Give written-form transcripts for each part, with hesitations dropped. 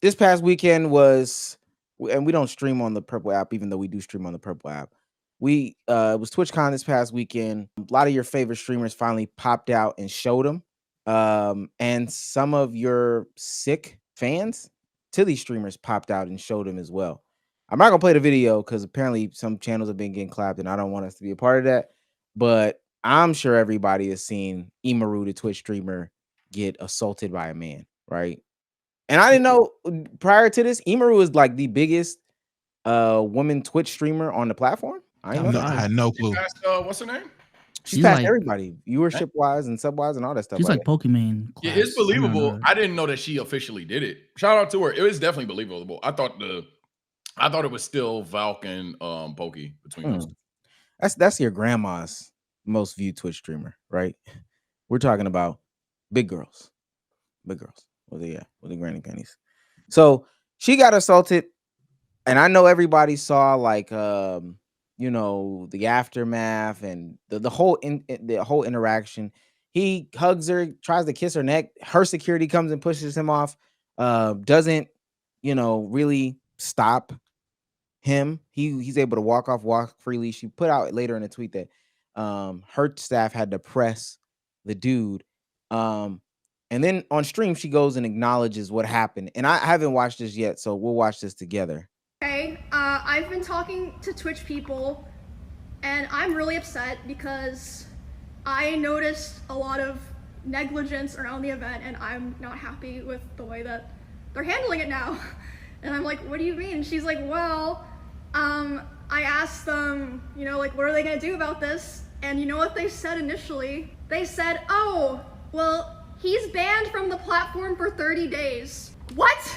this past weekend was, and we don't stream on the Purple app, even though we do stream on the Purple app. It was TwitchCon this past weekend. A lot of your favorite streamers finally popped out and showed them. And some of your sick fans to these streamers popped out and showed them as well. I'm not gonna play the video because apparently some channels have been getting clapped, and I don't want us to be a part of that. But I'm sure everybody has seen Imaru, the Twitch streamer, get assaulted by a man, right? And I didn't know prior to this, Imaru is like the biggest woman Twitch streamer on the platform. I had no clue. What's her name? She's passed like, everybody, viewership wise and sub wise and all that stuff. She's like Pokemon. Yeah, it's believable. I didn't know that she officially did it. Shout out to her. It was definitely believable. I thought it was still Valk and Pokey between those two. That's your grandma's most viewed Twitch streamer, right? We're talking about big girls. With the granny panties. So she got assaulted, and I know everybody saw like the aftermath and the whole interaction. He hugs her, tries to kiss her neck. Her security comes and pushes him off. Doesn't really stop him. He's able to walk freely. She put out later in a tweet that her staff had to press the dude. And then on stream, she goes and acknowledges what happened. And I haven't watched this yet, so we'll watch this together. Okay, I've been talking to Twitch people, and I'm really upset because I noticed a lot of negligence around the event, and I'm not happy with the way that they're handling it now. And I'm like, what do you mean? And she's like, well, I asked them, like, what are they gonna do about this? And you know what they said initially? They said, oh, well, he's banned from the platform for 30 days. What?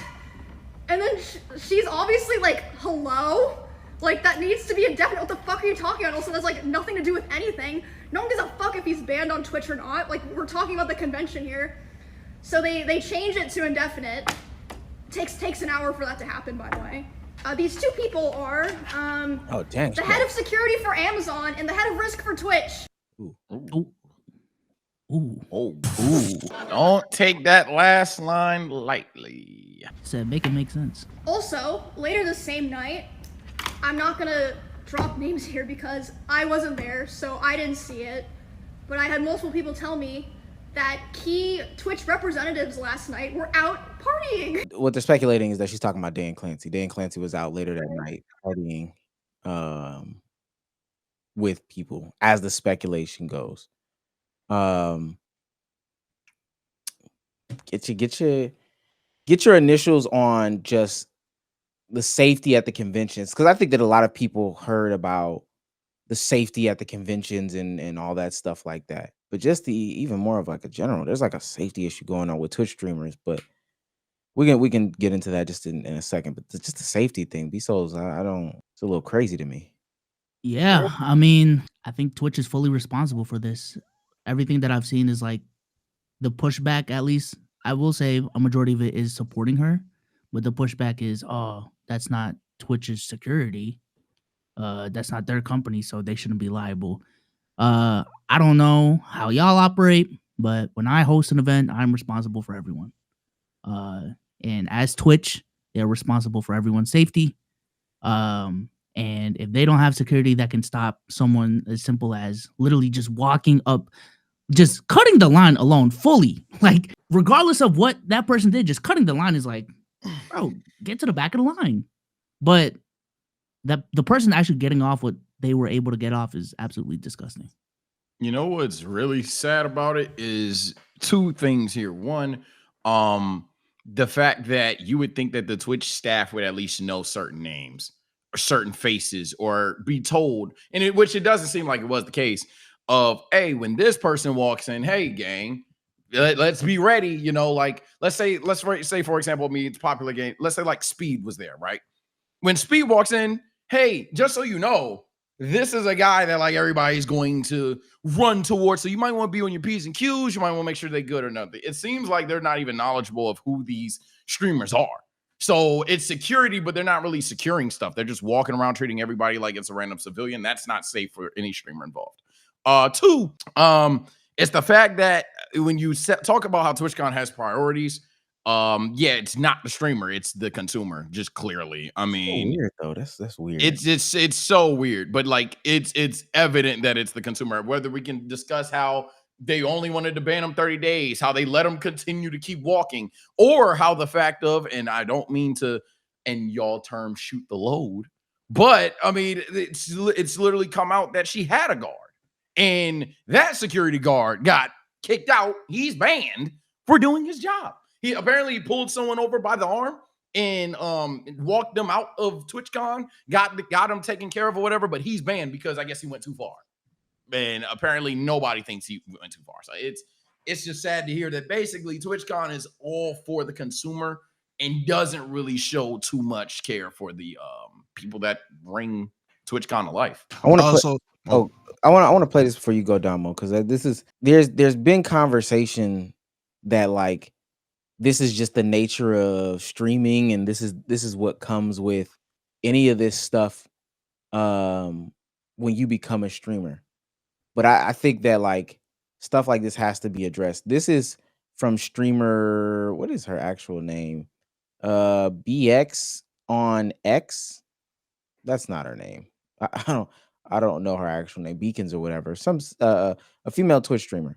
And then she's obviously like, hello? Like, that needs to be indefinite. What the fuck are you talking about? Also, that's like nothing to do with anything. No one gives a fuck if he's banned on Twitch or not. Like, we're talking about the convention here. So they changed it to indefinite. Takes an hour for that to happen, by the way. These two people are the head of security for Amazon and the head of risk for Twitch. Ooh. Don't take that last line lightly. Said make it make sense. Also, later the same night, I'm not gonna drop names here because I wasn't there, so I didn't see it. But I had multiple people tell me that key Twitch representatives last night were out partying. What they're speculating is that she's talking about Dan Clancy. Dan Clancy was out later that night partying with people, as the speculation goes. Get your initials on just the safety at the conventions, because I think that a lot of people heard about the safety at the conventions and all that stuff like that, but just even more of like a general, there's like a safety issue going on with Twitch streamers, but we can get into that just in a second. But just the safety thing, Bezos, it's a little crazy to me. Yeah, I mean, I think Twitch is fully responsible for this. Everything that I've seen is like the pushback, at least I will say a majority of it is supporting her, but the pushback is, oh, that's not Twitch's security. That's not their company, so they shouldn't be liable. I don't know how y'all operate, but when I host an event, I'm responsible for everyone. And as Twitch, they're responsible for everyone's safety. And if they don't have security that can stop someone as simple as literally just walking up, just cutting the line alone fully, like regardless of what that person did, just cutting the line is like, bro, get to the back of the line. But the person actually getting off what they were able to get off is absolutely disgusting. You know what's really sad about it is two things here. One, the fact that you would think that the Twitch staff would at least know certain names or certain faces or be told, and which it doesn't seem like it was the case of, hey, when this person walks in, hey, gang, let's be ready. Like let's say for example, it's popular game. Let's say like Speed was there, right? When Speed walks in, hey, just so you know, this is a guy that like everybody's going to run towards. So you might want to be on your P's and Q's. You might want to make sure they're good or nothing. It seems like they're not even knowledgeable of who these streamers are. So it's security, but they're not really securing stuff. They're just walking around treating everybody like it's a random civilian. That's not safe for any streamer involved. Two, it's the fact that when you talk about how TwitchCon has priorities, Yeah, it's not the streamer, it's the consumer, just clearly. I mean, weird though. That's weird. it's so weird, but like it's evident that it's the consumer. Whether we can discuss how they only wanted to ban him 30 days, how they let him continue to keep walking, or how the fact of, and I don't mean to, in y'all term, shoot the load, but I mean, it's literally come out that she had a guard, and that security guard got kicked out. He's banned for doing his job. He apparently pulled someone over by the arm and walked them out of TwitchCon, got him taken care of or whatever, but he's banned because I guess he went too far. And apparently nobody thinks he went too far. So it's just sad to hear that basically TwitchCon is all for the consumer and doesn't really show too much care for the people that bring TwitchCon to life. I want to also. I want to play this before you go, Damo, because there's been conversation that like this is just the nature of streaming, and this is what comes with any of this stuff when you become a streamer. But I think that like stuff like this has to be addressed. This is from streamer, what is her actual name? BX on X. That's not her name. I don't know her actual name. Beacons or whatever. Some a female Twitch streamer.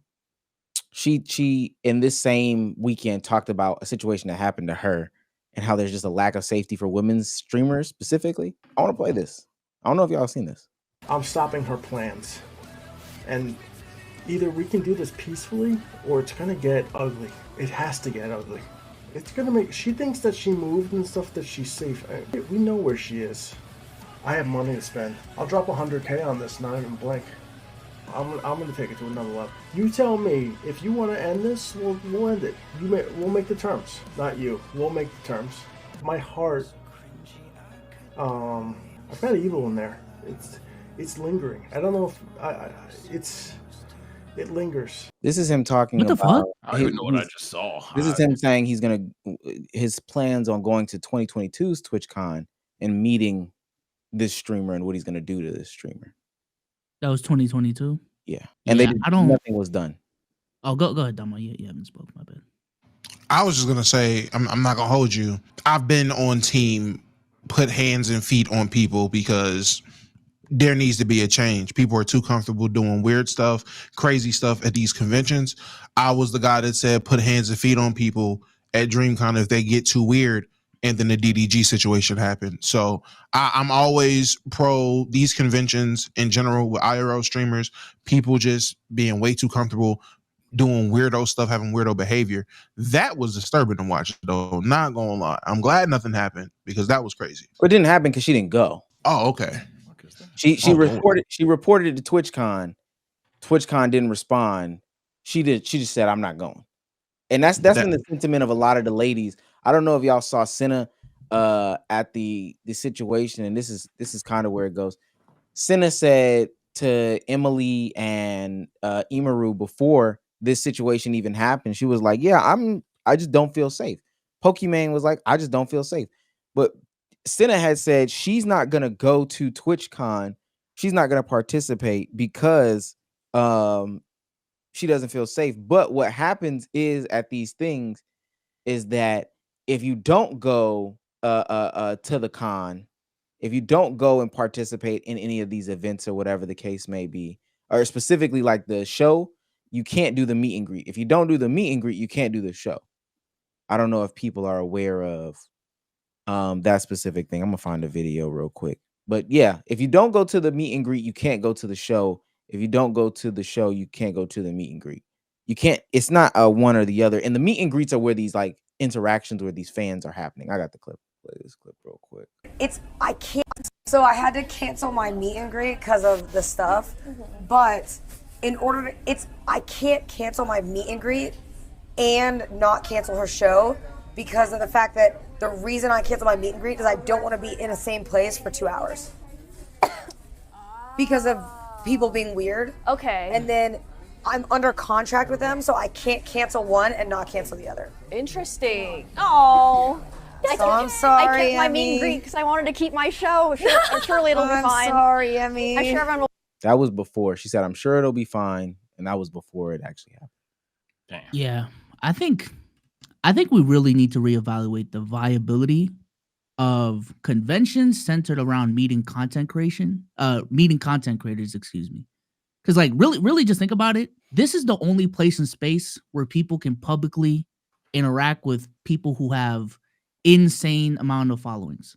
She in this same weekend talked about a situation that happened to her and how there's just a lack of safety for women's streamers specifically. I want to play this. I don't know if y'all seen this. I'm stopping her plans. And either we can do this peacefully or it's gonna get ugly. It has to get ugly. It's gonna make, she thinks that she moved and stuff, that she's safe. We know where she is. I have money to spend. I'll drop 100K on this, not even blink. I'm gonna take it to another level. You tell me, if you wanna end this, we'll end it. We'll make the terms, not you. We'll make the terms. My heart, I've got evil in there. It's lingering. I don't know if it lingers. This is him talking What the about. fuck? I don't even know what I just saw. This is him saying his plans on going to 2022's TwitchCon and meeting this streamer and what he's gonna do to this streamer. That was 2022. Yeah, and Yeah, nothing was done. Oh, go ahead, Damo. You haven't spoken. My bad. I was just gonna say, I'm not gonna hold you. I've been on team put hands and feet on people because there needs to be a change. People are too comfortable doing weird stuff, crazy stuff at these conventions. I was the guy that said put hands and feet on people at DreamCon if they get too weird, and then the DDG situation happened. So I'm always pro these conventions in general with IRL streamers, people just being way too comfortable doing weirdo stuff, having weirdo behavior. That was disturbing to watch, though. Not gonna lie. I'm glad nothing happened because that was crazy. It didn't happen because she didn't go. Oh, okay. She reported it to TwitchCon. TwitchCon didn't respond. She just said, "I'm not going." And that's been the sentiment of a lot of the ladies. I don't know if y'all saw Senna at the situation, and this is kind of where it goes. Senna said to Emily and Imaru before this situation even happened, she was like, "Yeah, I just don't feel safe." Pokimane was like, "I just don't feel safe." But Senna had said she's not gonna go to TwitchCon. She's not gonna participate because she doesn't feel safe. But what happens is at these things is that if you don't go to the con, if you don't go and participate in any of these events or whatever the case may be, or specifically like the show, you can't do the meet and greet. If you don't do the meet and greet, you can't do the show. I don't know if people are aware of that specific thing. I'm gonna find a video real quick. But yeah, if you don't go to the meet and greet, you can't go to the show. If you don't go to the show, you can't go to the meet and greet. You can't, it's not a one or the other. And the meet and greets are where these like interactions where these fans are happening. I got the clip. Play this clip real quick. I can't, so I had to cancel my meet and greet because of the stuff. But in order to, I can't cancel my meet and greet and not cancel her show because of the fact that the reason I cancel my meet and greet is I don't want to be in the same place for 2 hours. Because of people being weird. Okay. And then I'm under contract with them, so I can't cancel one and not cancel the other. Interesting. Oh. So I'm sorry, I kept my Emmy. meet and greet because I wanted to keep my show. Surely it'll be fine. I'm sorry, Emmy. I'm sure everyone will. That was before. She said, "I'm sure it'll be fine," and that was before it actually happened. Damn. Yeah, I think I think we really need to reevaluate the viability of conventions centered around meeting content creators, excuse me. Because like really just think about it. This is the only place and space where people can publicly interact with people who have insane amount of followings.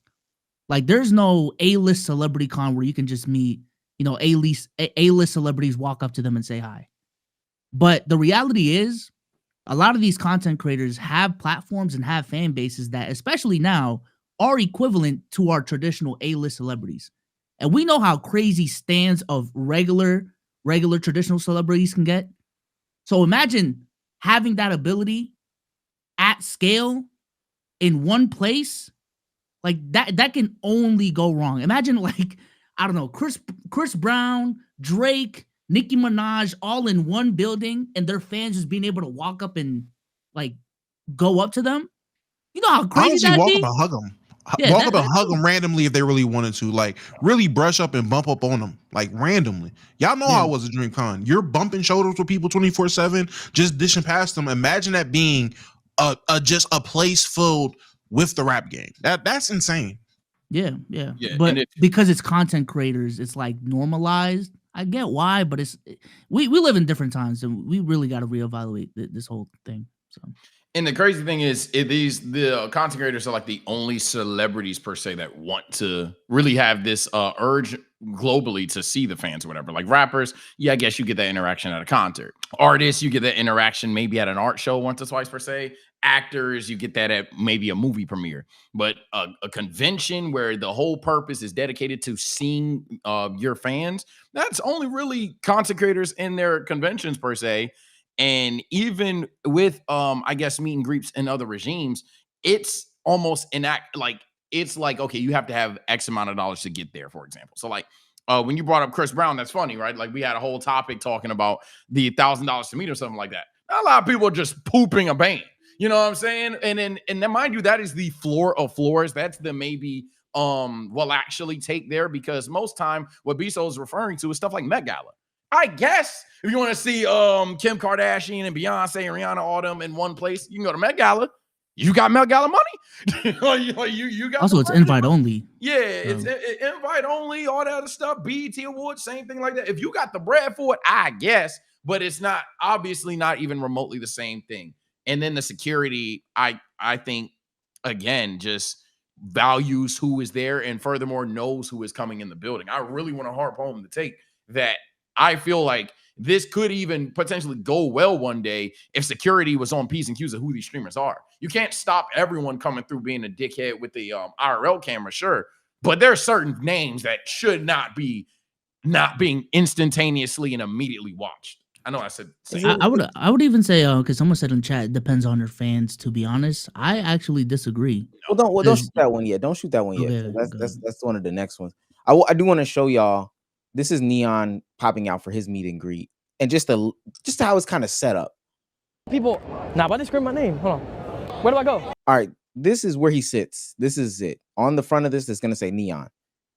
Like there's no A-list celebrity con where you can just meet, A-list celebrities, walk up to them and say hi. But the reality is a lot of these content creators have platforms and have fan bases that, especially now, are equivalent to our traditional A-list celebrities. And we know how crazy stands of regular traditional celebrities can get. So imagine having that ability at scale in one place. Like that can only go wrong. Imagine like, I don't know, Chris Brown, Drake, Nicki Minaj, all in one building, and their fans just being able to walk up and like go up to them. You know how crazy Honestly, that'd walk be? up and hug them. Yeah, Walk up and that hug too. them randomly if they really wanted to. Like really brush up and bump up on them, like randomly. Y'all know how it was a Dream Con. You're bumping shoulders with people 24/7, just dishing past them. Imagine that being just a place filled with the rap game. That's insane. Yeah. Yeah, But and because it's content creators, it's like normalized. I get why, but we live in different times, and we really got to reevaluate this whole thing. So. And the crazy thing is, the content creators are like the only celebrities per se that want to really have this urge globally to see the fans or whatever. Like rappers, yeah, I guess you get that interaction at a concert. Artists, you get that interaction maybe at an art show once or twice per se. Actors, you get that at maybe a movie premiere. But a convention where the whole purpose is dedicated to seeing your fans, that's only really content creators in their conventions per se. And even with I guess meet and greets in other regimes, it's almost it's like, okay, you have to have X amount of dollars to get there, for example. So like when you brought up Chris Brown, that's funny, right? Like we had a whole topic talking about the $1,000 to meet or something like that. A lot of people are just pooping a band. You know what I'm saying? And then mind you, that is the floor of floors. That's the maybe will actually take there, because most time what Biso is referring to is stuff like Met Gala. I guess if you want to see Kim Kardashian and Beyonce and Rihanna, all them in one place, you can go to Met Gala. You got Met Gala money. you got Also, it's invite only. Yeah, it's invite only, all that other stuff. BET Awards, same thing like that. If you got the bread for it, I guess, but it's not obviously not even remotely the same thing. And then the security, I think, again, just values who is there and furthermore knows who is coming in the building. I really want to harp home to take that. I feel like this could even potentially go well one day if security was on P's and Q's of who these streamers are. You can't stop everyone coming through being a dickhead with the IRL camera, sure, but there are certain names that should not be not being instantaneously and immediately watched. I know I said I would even say because someone said in chat, it depends on their fans. To be honest, I actually disagree. Well, don't shoot that one yet. Don't shoot that one yet. Okay, That's one of the next ones. I do want to show y'all. This is Neon popping out for his meet and greet, and just how it's kind of set up. People, why they scream my name? Hold on. Where do I go? All right, this is where he sits. This is it. On the front of this, it's gonna say Neon.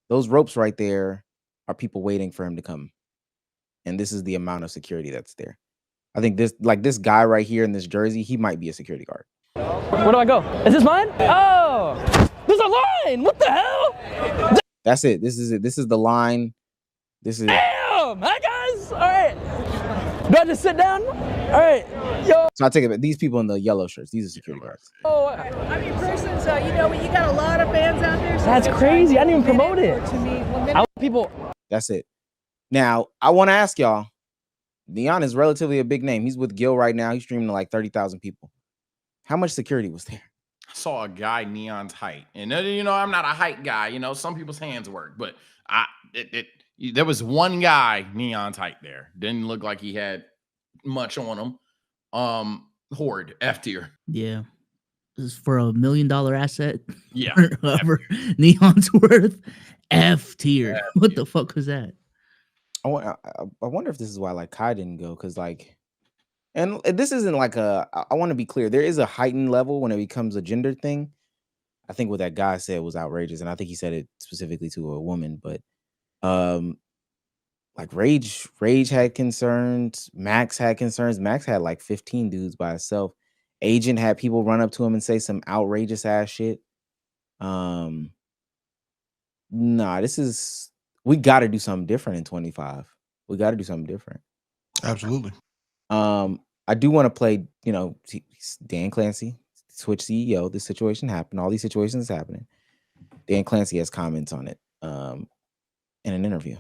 Those ropes right there are people waiting for him to come, and this is the amount of security that's there. I think this guy right here in this jersey, he might be a security guard. Where do I go? Is this mine? Oh, there's a line. What the hell? That's it. This is it. This is the line. This is. Damn! Hi guys. All right. Do I just sit down? All right. Yo. So I take it back. These people in the yellow shirts, these are security guards. Oh, I'm your person, so you got a lot of fans out there. So that's crazy. I didn't even promote it. People. That's it. Now I want to ask y'all. Neon is relatively a big name. He's with Gil right now. He's streaming to like 30,000 people. How much security was there? I saw a guy Neon's height, and I'm not a height guy. Some people's hands work, but there was one guy Neon's height there. Didn't look like he had much on him. Horde F tier. Yeah, this is for $1 million asset. Yeah, whoever Neon's worth. F tier. What the fuck was that? I wonder if this is why like Kai didn't go, because like, and this isn't like I want to be clear. There is a heightened level when it becomes a gender thing. I think what that guy said was outrageous, and I think he said it specifically to a woman. But like Rage had concerns. Max had concerns. Max had like 15 dudes by himself. agent had people run up to him and say some outrageous ass shit. Nah, we got to do something different in 25. We got to do something different. Absolutely. I do want to play, Dan Clancy, Twitch CEO. This situation happened. All these situations happening. Dan Clancy has comments on it in an interview.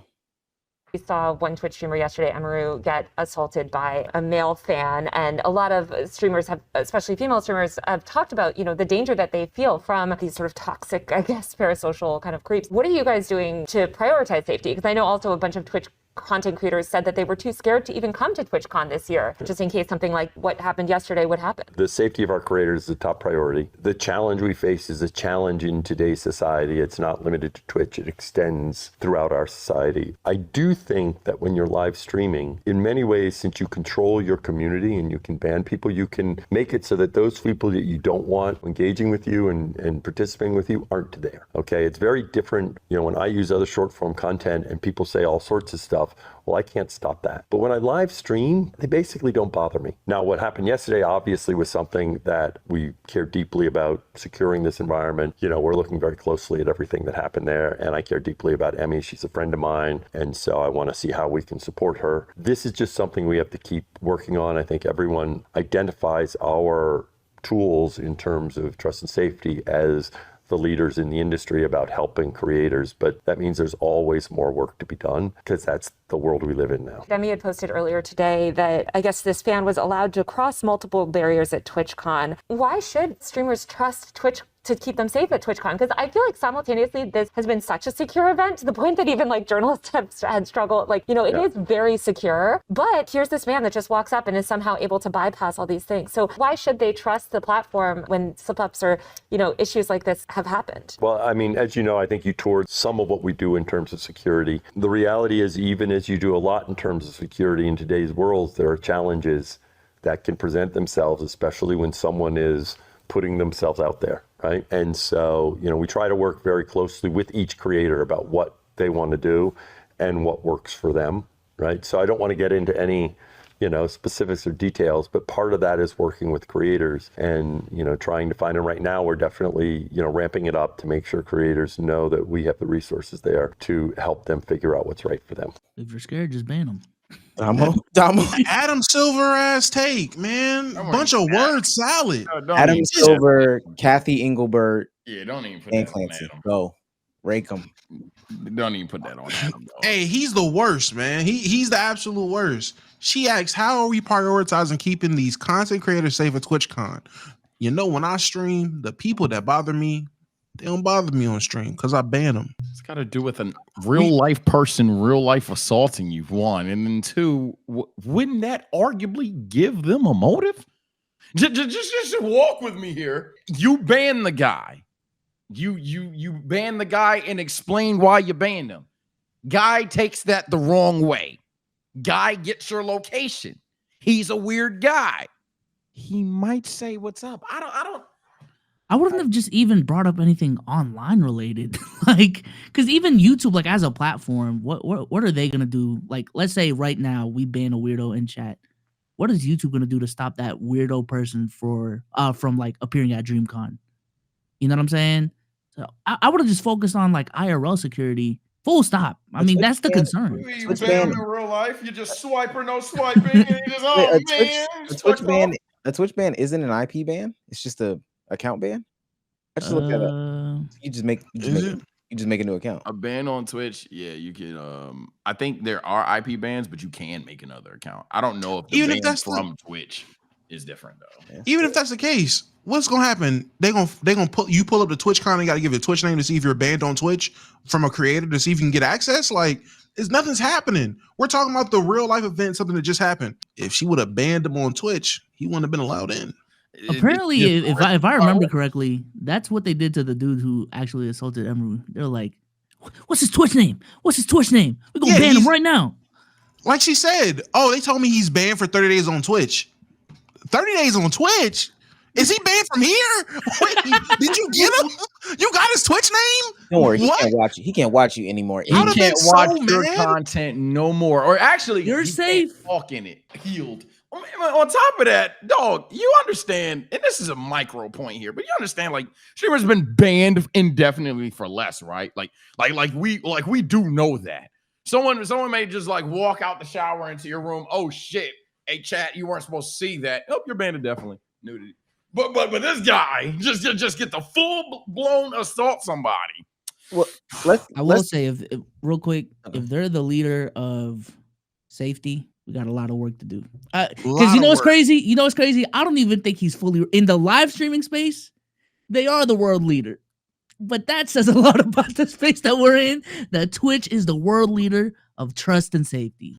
We saw one Twitch streamer yesterday, Amaru, get assaulted by a male fan. And a lot of streamers have, especially female streamers, have talked about, the danger that they feel from these sort of toxic, I guess, parasocial kind of creeps. What are you guys doing to prioritize safety? Because I know also a bunch of Twitch content creators said that they were too scared to even come to TwitchCon this year, just in case something like what happened yesterday would happen. The safety of our creators is the top priority. The challenge we face is a challenge in today's society. It's not limited to Twitch. It extends throughout our society. I do think that when you're live streaming, in many ways, since you control your community and you can ban people, you can make it so that those people that you don't want engaging with you and participating with you aren't there. Okay, it's very different. When I use other short form content and people say all sorts of stuff, well, I can't stop that. But when I live stream, they basically don't bother me. Now, what happened yesterday obviously was something that we care deeply about, securing this environment. We're looking very closely at everything that happened there, and I care deeply about Emmy. She's a friend of mine, and so I want to see how we can support her. This is just something we have to keep working on. I think everyone identifies our tools in terms of trust and safety as the leaders in the industry about helping creators, but that means there's always more work to be done because that's the world we live in now. Demi had posted earlier today that I guess this fan was allowed to cross multiple barriers at TwitchCon. Why should streamers trust Twitch to keep them safe at TwitchCon? Because I feel like simultaneously this has been such a secure event to the point that even journalists have had struggled. It is very secure, but here's this man that just walks up and is somehow able to bypass all these things. So why should they trust the platform when slip-ups or, issues like this have happened? Well, I mean, as you know, I think you toured some of what we do in terms of security. The reality is, even as you do a lot in terms of security in today's world, there are challenges that can present themselves, especially when someone is putting themselves out there, right? And so, we try to work very closely with each creator about what they want to do and what works for them, right? So I don't want to get into any, specifics or details, but part of that is working with creators and, trying to find them. Right now, we're definitely, ramping it up to make sure creators know that we have the resources there to help them figure out what's right for them. If you're scared, just ban them. Damo. Adam Silver ass take, man. Bunch of word salad. Adam Silver, Kathy Engelbert. Yeah, don't even put Dan that Clancy. on Adam. Go. Rake him. Don't even put that on Adam. Hey, he's the worst, man. He's the absolute worst. She asks, how are we prioritizing keeping these content creators safe at TwitchCon? When I stream, the people that bother me, they don't bother me on stream because I ban them. It's got to do with a real life person, real life assaulting you, one. And then two, wouldn't that arguably give them a motive? Just walk with me here. You ban the guy. You ban the guy and explain why you banned him. Guy takes that the wrong way. Guy gets your location. He's a weird guy. He might say what's up. I wouldn't have just even brought up anything online related, because even YouTube, as a platform, what are they gonna do? Let's say right now we ban a weirdo in chat. What is YouTube gonna do to stop that weirdo person from appearing at DreamCon? You know what I'm saying? So I would have just focused on IRL security. Full stop. I mean, that's the concern. You ban in real life, you just swipe or no swiping, and you just a Twitch ban isn't an IP ban. It's just a account ban. I just looked at it. You just make a new account. A ban on Twitch, yeah, you can. I think there are IP bans, but you can make another account. I don't know if the ban from Twitch is different though. Yeah. Even if that's the case, what's gonna happen? They gonna pull up the TwitchCon and got to give a Twitch name to see if you're banned on Twitch from a creator to see if you can get access. Nothing's happening. We're talking about the real life event, something that just happened. If she would have banned him on Twitch, he wouldn't have been allowed in. Apparently, if I remember correctly, that's what they did to the dude who actually assaulted Emery. They're like, "What's his Twitch name? What's his Twitch name? We're gonna ban him right now." Like she said, oh, they told me he's banned for 30 days on Twitch. 30 days on Twitch? Is he banned from here? Wait, did you get him? You got his Twitch name? Don't worry, he can't watch you. He can't watch you anymore. He can't watch your content no more. Or actually, you're safe. Talk in it. Healed. On top of that, dog, you understand, and this is a micro point here, but you understand, like, streamers been banned indefinitely for less, right? Like we do know that. Someone may just like walk out the shower into your room. Oh shit, hey chat, you weren't supposed to see that. Nope, you're banned indefinitely. Nudity. But this guy just get the full blown assault somebody. Well, I will say, if real quick, if they're the leader of safety, we got a lot of work to do. Because you know what's crazy? You know what's crazy? I don't even think he's fully in the live streaming space. They are the world leader, but that says a lot about the space that we're in. That Twitch is the world leader of trust and safety.